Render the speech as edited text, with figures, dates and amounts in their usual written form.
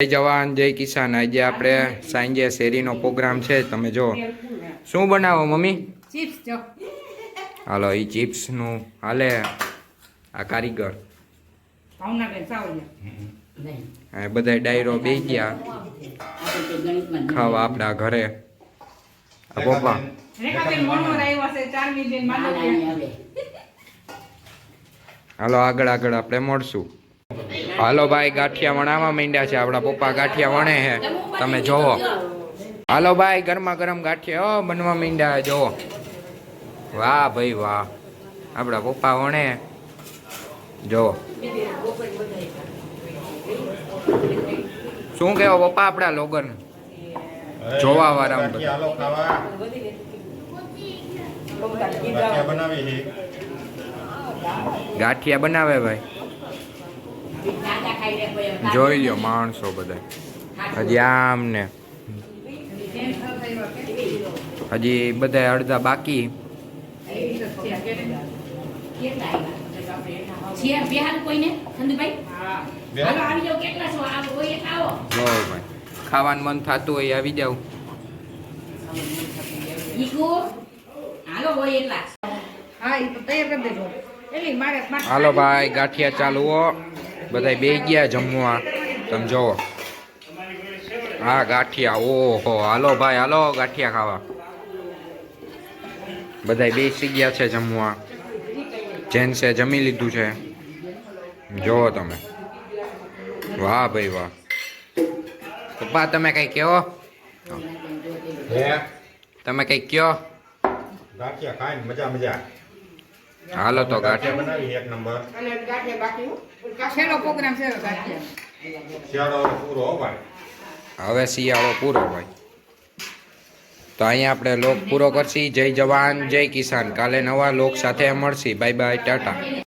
જય જવાન જય કિસાન। આજે આપણે સાંજે શેરીનો પ્રોગ્રામ છે, તમે જો શું બનાવો મમ્મી? ચિપ્સ જો હાલો એ ચિપ્સ નું હાલે। આ કારીગર બધા ડાયરો બેસી ગયા ખાવા આપણા ઘરે। આ પપ્પા હાલો આગળ આગળ આપણે મળશું। હાલો ભાઈ ગાંઠિયા વણાવા માંડ્યા છે, આપણા પપ્પા ગાંઠિયા વણે છે, તમે જોવો। હાલો ભાઈ ગરમા ગરમ ગાંઠિયા બનવા માંડ્યા જોવો। વાહ ભાઈ વાહ, આપણા પપ્પા વણે જોવો। શું કેવો પપ્પા આપણા લોગન જોવા વાળા? ગાંઠિયા બનાવે ભાઈ, જોઈ લ્યો માણસો બધા। હજી આમ ને હજી બધા અડધા બાકી। ખાવાનું મન થતું હોય આવી જાવ। હાલો ભાઈ ગાંઠિયા ચાલુ હો, બધા બેસી ગયા જમવા, તમે જોવો। હા ગાંઠિયા, ઓહો હાલો ભાઈ હાલો ગાંઠિયા ખાવા। બધા બેસી ગયા છે જમવા, જેન્ટ્સે જમી લીધું છે, જોવો તમે। વાહ ભાઈ વાહ, પપ્પા તમે કઈ કહો, તમે કઈ કહો? ગાંઠિયા ખાઈને મજા મજા। હાલો તો ગાંઠિયા બનાવી એક નંબર। અને ગાંઠિયા બાકી છેલ્લો પ્રોગ્રામ છે ગાંઠિયા। શિયાળો પૂરો હો ભાઈ, હવે શિયાળો પૂરો ભાઈ। તો અહીંયા આપણે લોક પૂરો કરશી। જય જવાન જય કિસાન। કાલે નવા લોક સાથે મળશી। Bye bye, Tata.